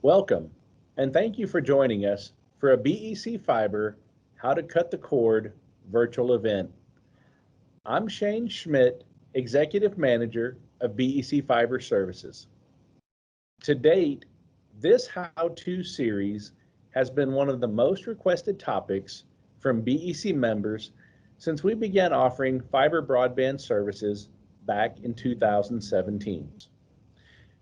Welcome, and thank you for joining us for a BEC Fiber How to Cut the Cord virtual event. I'm Shane Schmidt, Executive Manager of BEC Fiber Services. To date, this how-to series has been one of the most requested topics from BEC members since we began offering fiber broadband services back in 2017.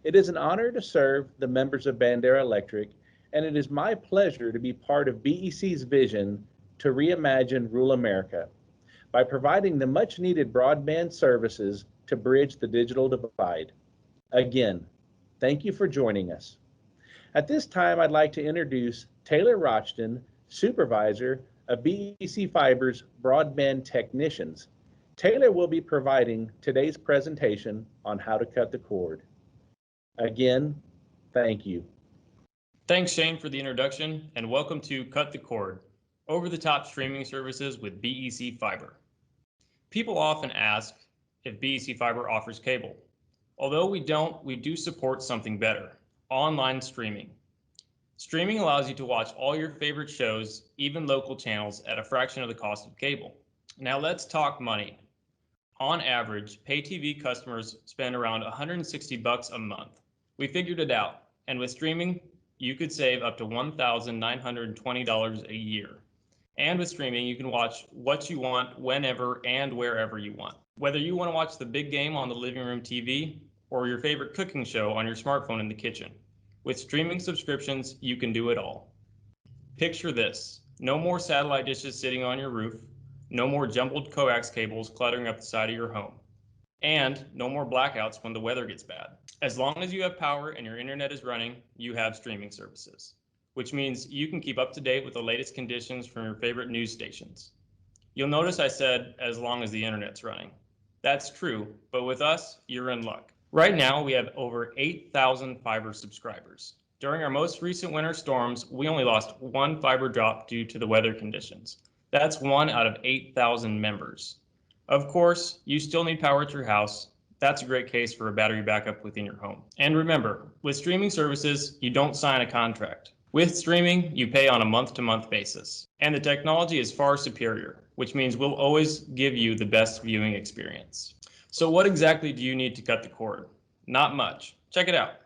It is an honor to serve the members of Bandera Electric, and it is my pleasure to be part of BEC's vision to reimagine rural America by providing the much-needed broadband services to bridge the digital divide. Again, thank you for joining us. At this time, I'd like to introduce Taylor Rochton, Supervisor of BEC Fiber's Broadband Technicians. Taylor will be providing today's presentation on how to cut the cord. Again, thank you. Thanks, Shane, for the introduction, and welcome to Cut the Cord, over-the-top streaming services with BEC Fiber. People often ask if BEC Fiber offers cable. Although we don't, we do support something better, online streaming. Streaming allows you to watch all your favorite shows, even local channels, at a fraction of the cost of cable. Now let's talk money. On average, pay TV customers spend around $160 a month. We figured it out, and with streaming, you could save up to $1,920 a year. And with streaming, you can watch what you want, whenever and wherever you want. Whether you want to watch the big game on the living room TV or your favorite cooking show on your smartphone in the kitchen. With streaming subscriptions, you can do it all. Picture this: no more satellite dishes sitting on your roof, no more jumbled coax cables cluttering up the side of your home, and no more blackouts when the weather gets bad. As long as you have power and your internet is running, you have streaming services, which means you can keep up to date with the latest conditions from your favorite news stations. You'll notice I said as long as the internet's running. That's true, but with us, you're in luck. Right now, we have over 8,000 fiber subscribers. During our most recent winter storms, we only lost one fiber drop due to the weather conditions. That's 1 out of 8,000 members. Of course, you still need power at your house. That's a great case for a battery backup within your home. And remember, with streaming services, you don't sign a contract. With streaming, you pay on a month-to-month basis. And the technology is far superior, which means we'll always give you the best viewing experience. So what exactly do you need to cut the cord? Not much. Check it out.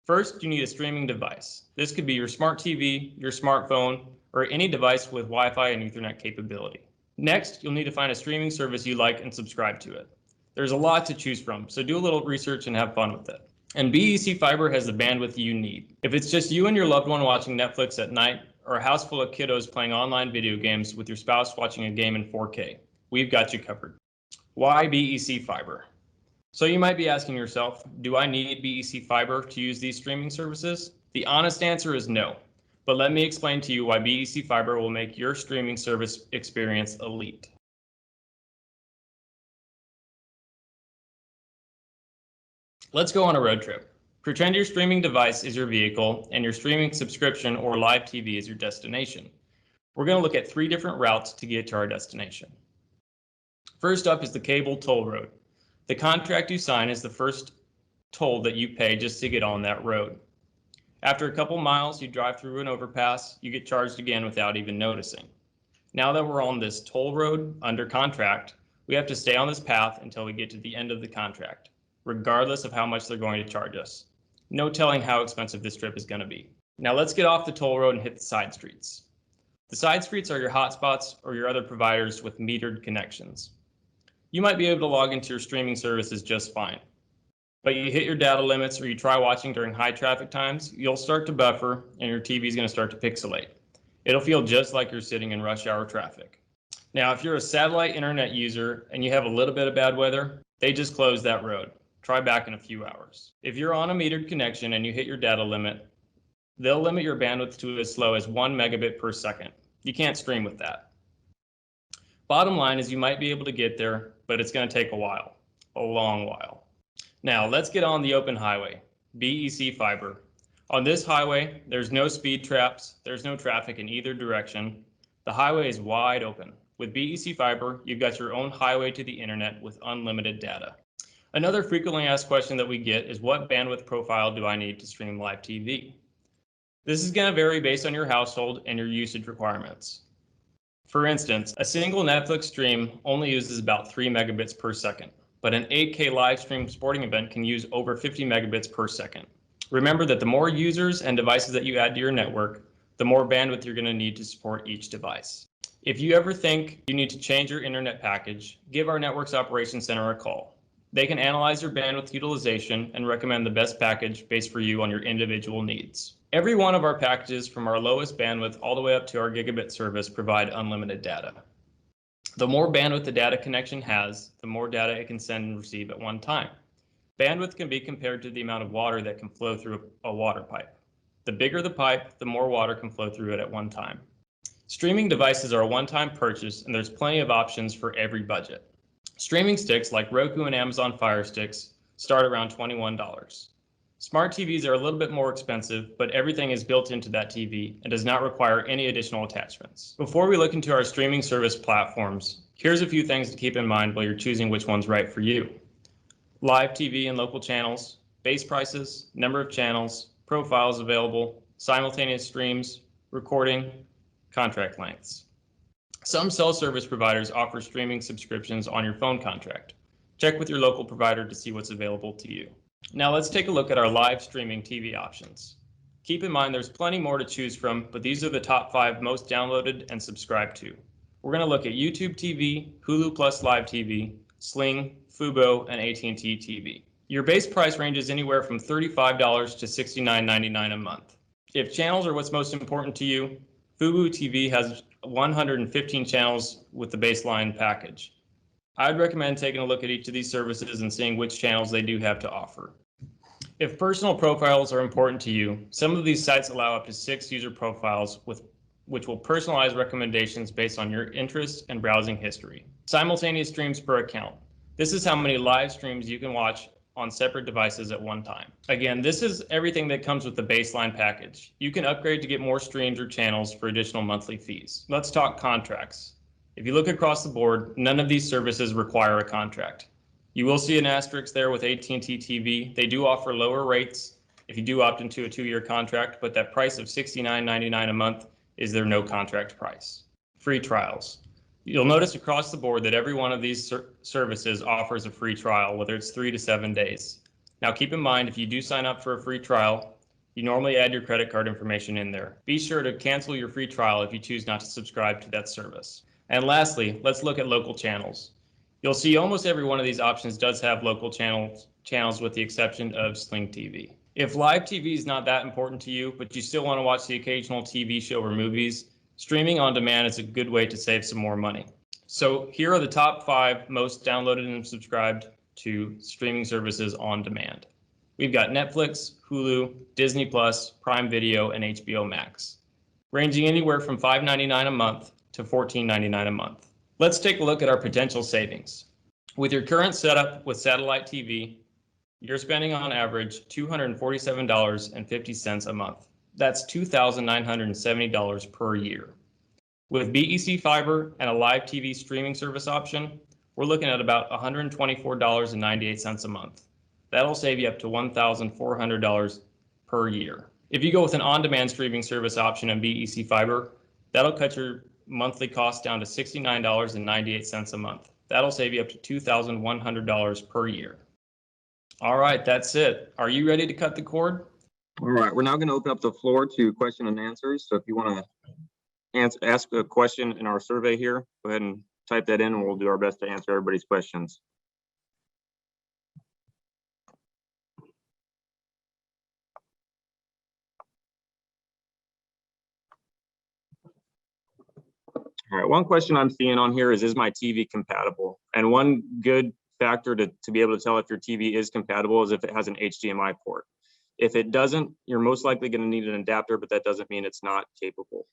First, you need a streaming device. This could be your smart TV, your smartphone, or any device with Wi-Fi and Ethernet capability. Next, you'll need to find a streaming service you like and subscribe to it. There's a lot to choose from, so do a little research and have fun with it. And BEC Fiber has the bandwidth you need. If it's just you and your loved one watching Netflix at night, or a house full of kiddos playing online video games with your spouse watching a game in 4K, we've got you covered. Why BEC Fiber? So you might be asking yourself, do I need BEC Fiber to use these streaming services? The honest answer is no, but let me explain to you why BEC Fiber will make your streaming service experience elite. Let's go on a road trip. Pretend your streaming device is your vehicle and your streaming subscription or live TV is your destination. We're going to look at 3 different routes to get to our destination. First up is the cable toll road. The contract you sign is the first toll that you pay just to get on that road. After a couple miles, you drive through an overpass, you get charged again without even noticing. Now that we're on this toll road under contract, we have to stay on this path until we get to the end of the contract, regardless of how much they're going to charge us. No telling how expensive this trip is going to be. Now let's get off the toll road and hit the side streets. The side streets are your hotspots or your other providers with metered connections. You might be able to log into your streaming services just fine, but you hit your data limits or you try watching during high traffic times, you'll start to buffer and your TV is going to start to pixelate. It'll feel just like you're sitting in rush hour traffic. Now, if you're a satellite internet user and you have a little bit of bad weather, they just close that road. Try back in a few hours. If you're on a metered connection and you hit your data limit, they'll limit your bandwidth to as slow as 1 megabit per second. You can't stream with that. Bottom line is you might be able to get there, but it's going to take a while, a long while. Now let's get on the open highway, BEC Fiber. On this highway, there's no speed traps, there's no traffic in either direction. The highway is wide open. With BEC Fiber, you've got your own highway to the internet with unlimited data. Another frequently asked question that we get is, what bandwidth profile do I need to stream live TV? This is going to vary based on your household and your usage requirements. For instance, a single Netflix stream only uses about 3 megabits per second, but an 8K live stream sporting event can use over 50 megabits per second. Remember that the more users and devices that you add to your network, the more bandwidth you're going to need to support each device. If you ever think you need to change your internet package, give our Networks Operations Center a call. They can analyze your bandwidth utilization and recommend the best package based for you on your individual needs. Every one of our packages, from our lowest bandwidth all the way up to our gigabit service, provide unlimited data. The more bandwidth the data connection has, the more data it can send and receive at one time. Bandwidth can be compared to the amount of water that can flow through a water pipe. The bigger the pipe, the more water can flow through it at one time. Streaming devices are a one-time purchase, and there's plenty of options for every budget. Streaming sticks like Roku and Amazon Fire Sticks start around $21. Smart TVs are a little bit more expensive, but everything is built into that TV and does not require any additional attachments. Before we look into our streaming service platforms, here's a few things to keep in mind while you're choosing which one's right for you. Live TV and local channels, base prices, number of channels, profiles available, simultaneous streams, recording, contract lengths. Some cell service providers offer streaming subscriptions on your phone contract. Check with your local provider to see what's available to you. Now let's take a look at our live streaming TV options. Keep in mind there's plenty more to choose from, but these are the top 5 most downloaded and subscribed to. We're going to look at YouTube TV, Hulu Plus Live TV, Sling, Fubo, and AT&T TV. Your base price ranges anywhere from $35 to $69.99 a month. If channels are what's most important to you, Fubo TV has 115 channels with the baseline package. I'd recommend taking a look at each of these services and seeing which channels they do have to offer. If personal profiles are important to you, some of these sites allow up to 6 user profiles which will personalize recommendations based on your interests and browsing history. Simultaneous streams per account. This is how many live streams you can watch on separate devices at one time. Again, this is everything that comes with the baseline package. You can upgrade to get more streams or channels for additional monthly fees. Let's talk contracts. If you look across the board, none of these services require a contract. You will see an asterisk there with AT&T TV. They do offer lower rates if you do opt into a 2-year contract, but that price of $69.99 a month is their no contract price. Free trials. You'll notice across the board that every one of these services offers a free trial, whether it's 3 to 7 days. Now keep in mind, if you do sign up for a free trial, you normally add your credit card information in there. Be sure to cancel your free trial if you choose not to subscribe to that service. And lastly, let's look at local channels. You'll see almost every one of these options does have local channels with the exception of Sling TV. If live TV is not that important to you, but you still want to watch the occasional TV show or movies, streaming on demand is a good way to save some more money. So here are the top 5 most downloaded and subscribed to streaming services on demand. We've got Netflix, Hulu, Disney Plus, Prime Video, and HBO Max, ranging anywhere from $5.99 a month to $14.99 a month. Let's take a look at our potential savings. With your current setup with satellite TV, you're spending on average $247.50 a month. That's $2,970 per year. With BEC Fiber and a live TV streaming service option, we're looking at about $124.98 a month. That'll save you up to $1,400 per year. If you go with an on-demand streaming service option on BEC Fiber, that'll cut your monthly cost down to $69.98 a month. That'll save you up to $2,100 per year. All right, that's it. Are you ready to cut the cord? All right, we're now going to open up the floor to question and answers. So if you want to ask a question in our survey here, go ahead and type that in and we'll do our best to answer everybody's questions. All right, one question I'm seeing on here is my TV compatible? And one good factor to be able to tell if your TV is compatible is if it has an HDMI port. If it doesn't, you're most likely going to need an adapter, but that doesn't mean it's not capable.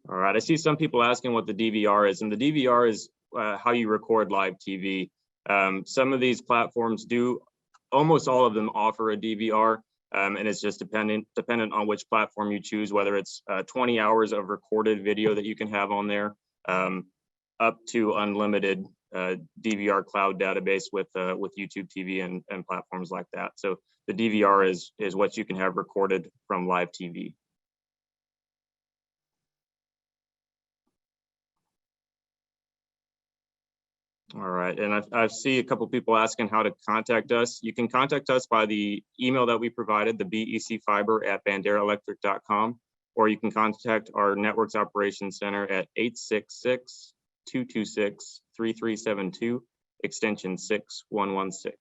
All right, I see some people asking what the DVR is, and the DVR is how you record live TV. Some of these platforms do, almost all of them offer a DVR. And it's just dependent on which platform you choose, whether it's 20 hours of recorded video that you can have on there, up to unlimited DVR cloud database with YouTube TV and platforms like that. So the DVR is what you can have recorded from live TV. All right, and I see a couple people asking how to contact us. You can contact us by the email that we provided, the BEC Fiber at banderaelectric.com, or you can contact our Networks Operations Center at 866-226-3372, extension 6116.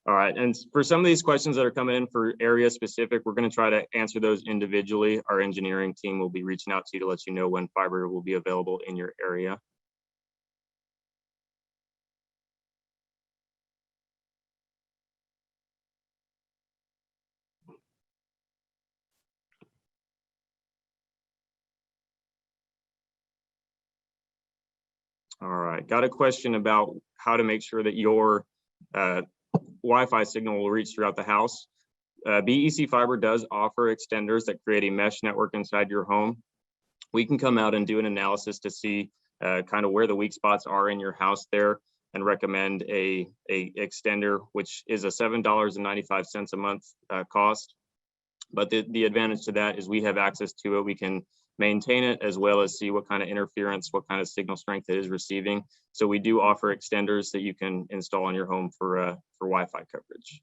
All right, and for some of these questions that are coming in for area specific, we're going to try to answer those individually. Our engineering team will be reaching out to you to let you know when fiber will be available in your area. All right, got a question about how to make sure that your Wi-Fi signal will reach throughout the house. BEC Fiber does offer extenders that create a mesh network inside your home. We can come out and do an analysis to see kind of where the weak spots are in your house there, and recommend a extender, which is a $7.95 a month cost. But the advantage to that is we have access to it. We can maintain it, as well as see what kind of interference, what kind of signal strength it is receiving. So we do offer extenders that you can install on your home for Wi-Fi coverage.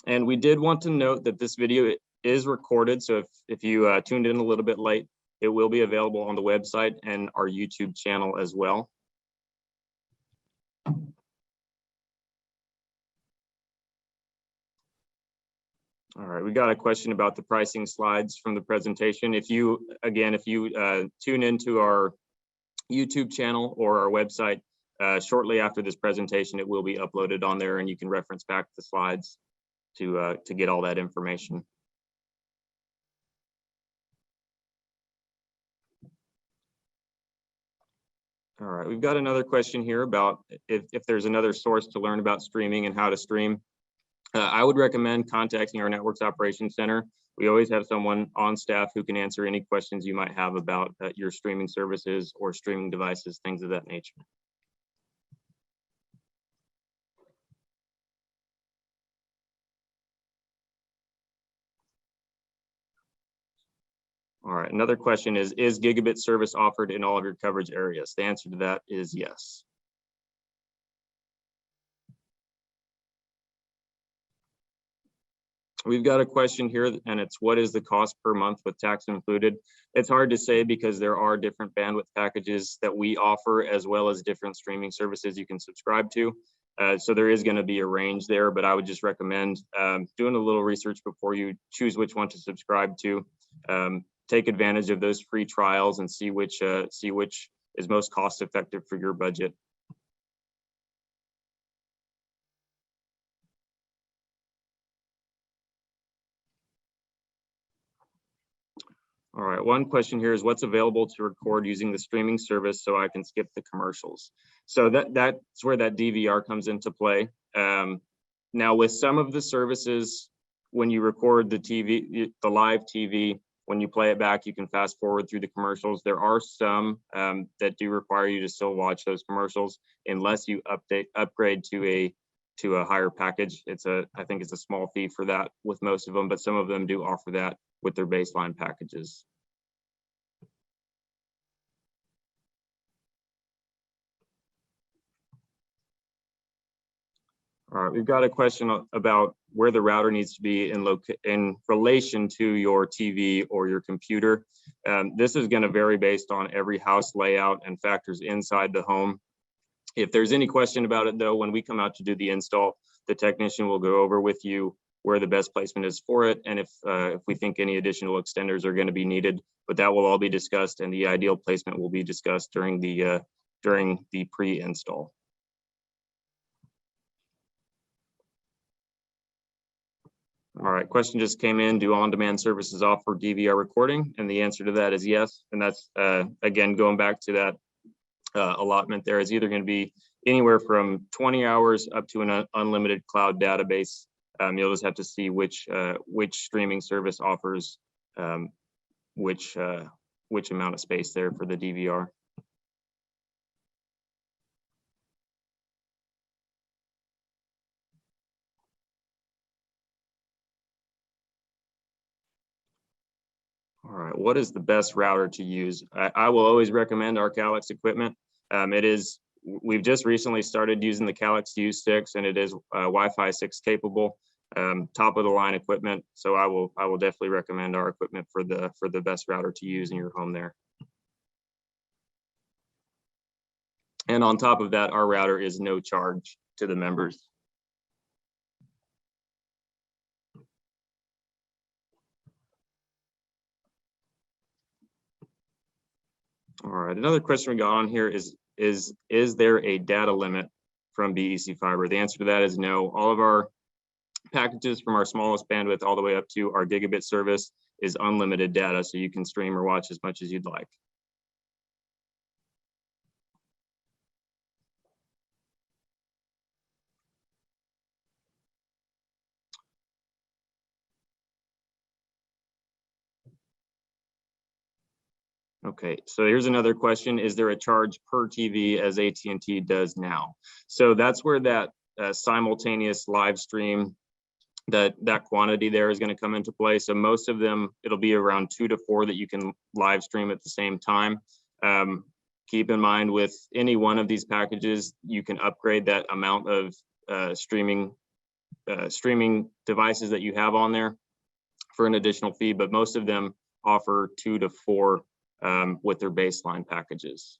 And we did want to note that this video is recorded. So if you tuned in a little bit late, it will be available on the website and our YouTube channel as well. All right, we got a question about the pricing slides from the presentation. If you tune into our YouTube channel or our website shortly after this presentation, it will be uploaded on there, and you can reference back the slides to get all that information. All right, we've got another question here about if there's another source to learn about streaming and how to stream. I would recommend contacting our Networks Operations Center. We always have someone on staff who can answer any questions you might have about your streaming services or streaming devices, things of that nature. All right, another question is gigabit service offered in all of your coverage areas? The answer to that is yes. We've got a question here, and it's what is the cost per month with tax included? It's hard to say because there are different bandwidth packages that we offer, as well as different streaming services you can subscribe to. So there is going to be a range there, but I would just recommend doing a little research before you choose which one to subscribe to. Take advantage of those free trials and see which is most cost effective for your budget. All right, one question here is what's available to record using the streaming service so I can skip the commercials. So that's where that DVR comes into play. Now with some of the services, when you record the TV, the live TV, when you play it back, you can fast forward through the commercials. There are some that do require you to still watch those commercials unless you upgrade to a higher package. I think it's a small fee for that with most of them, but some of them do offer that with their baseline packages. All right, we've got a question about where the router needs to be in relation to your TV or your computer. This is going to vary based on every house layout and factors inside the home. If there's any question about it though, when we come out to do the install, the technician will go over with you where the best placement is for it, and if we think any additional extenders are going to be needed, but that will all be discussed, and the ideal placement will be discussed during the pre-install. All right, question just came in. Do on-demand services offer DVR recording? And the answer to that is yes. And that's, again, going back to that allotment there, is either going to be anywhere from 20 hours up to an unlimited cloud database. You'll just have to see which streaming service offers which amount of space there for the DVR. All right, what is the best router to use? I will always recommend our Calix equipment. We've just recently started using the Calix U6, and it is Wi-Fi 6 capable, top of the line equipment. So I will definitely recommend our equipment for the best router to use in your home there. And on top of that, our router is no charge to the members. All right, another question we got on here is there a data limit from BEC Fiber? The answer to that is no. All of our packages, from our smallest bandwidth all the way up to our gigabit service, is unlimited data, so you can stream or watch as much as you'd like. Okay, so here's another question. Is there a charge per TV as AT&T does now? So that's where that simultaneous live stream, that quantity there is going to come into play. So most of them, it'll be around 2 to 4 that you can live stream at the same time. Keep in mind, with any one of these packages, you can upgrade that amount of streaming devices that you have on there for an additional fee, but most of them offer 2 to 4 with their baseline packages.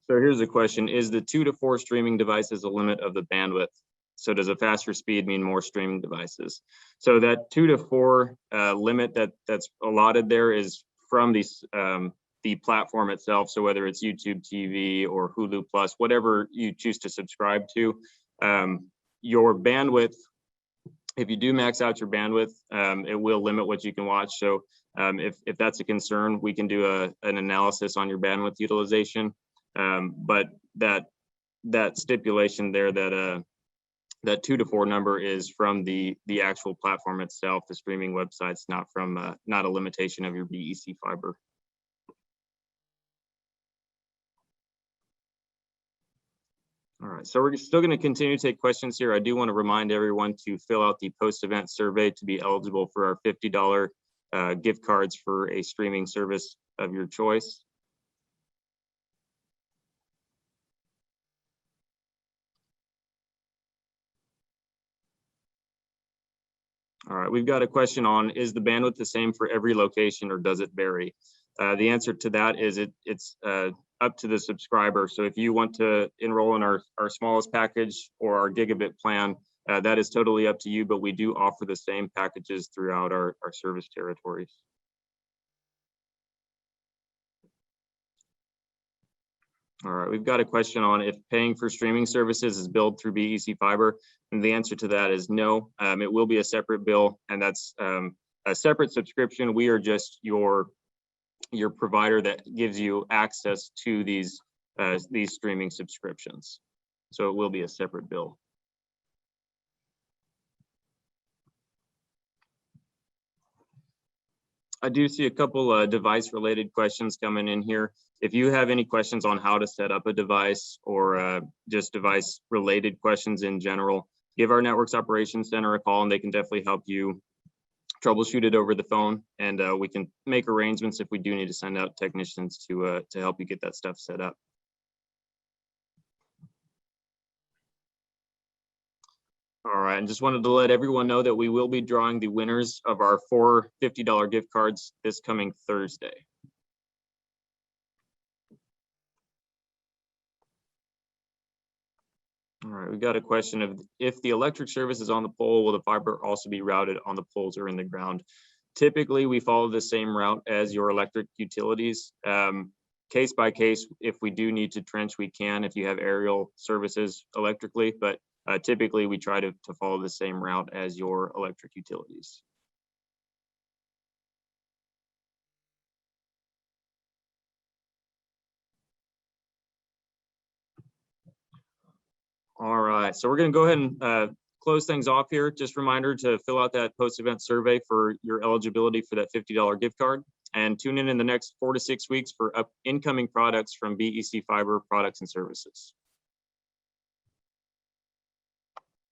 So here's a question. Is the 2 to 4 streaming devices a limit of the bandwidth? So does a faster speed mean more streaming devices? So that 2 to 4 limit that's allotted there is from the platform itself. So whether it's YouTube TV or Hulu Plus, whatever you choose to subscribe to, your bandwidth, if you do max out your bandwidth, it will limit what you can watch. So if that's a concern, we can do an analysis on your bandwidth utilization. But that stipulation there, that 2 to 4 number, is from the actual platform itself, the streaming websites, not from not a limitation of your BEC Fiber. All right, so we're still going to continue to take questions here. I do want to remind everyone to fill out the post-event survey to be eligible for our $50 gift cards for a streaming service of your choice. All right, we've got a question on, is the bandwidth the same for every location or does it vary? The answer to that is it's up to the subscriber. So if you want to enroll in our smallest package or our gigabit plan, that is totally up to you, but we do offer the same packages throughout our service territories. All right, we've got a question on if paying for streaming services is billed through BEC Fiber, and the answer to that is no. It will be a separate bill, and that's a separate subscription. We are just your provider that gives you access to these streaming subscriptions. So it will be a separate bill. I do see a couple device-related questions coming in here. If you have any questions on how to set up a device or just device-related questions in general, give our Networks Operations Center a call and they can definitely help you troubleshoot it over the phone. And we can make arrangements if we do need to send out technicians to help you get that stuff set up. All right, and just wanted to let everyone know that we will be drawing the winners of our 4 $50 gift cards this coming Thursday. All right, we've got a question of, if the electric service is on the pole, will the fiber also be routed on the poles or in the ground? Typically, we follow the same route as your electric utilities. case by case, if we do need to trench, we can, if you have aerial services electrically, but typically we try to follow the same route as your electric utilities. All right, so we're going to go ahead and close things off here. Just a reminder to fill out that post-event survey for your eligibility for that $50 gift card, and tune in the next 4 to 6 weeks for incoming products from BEC Fiber products and services.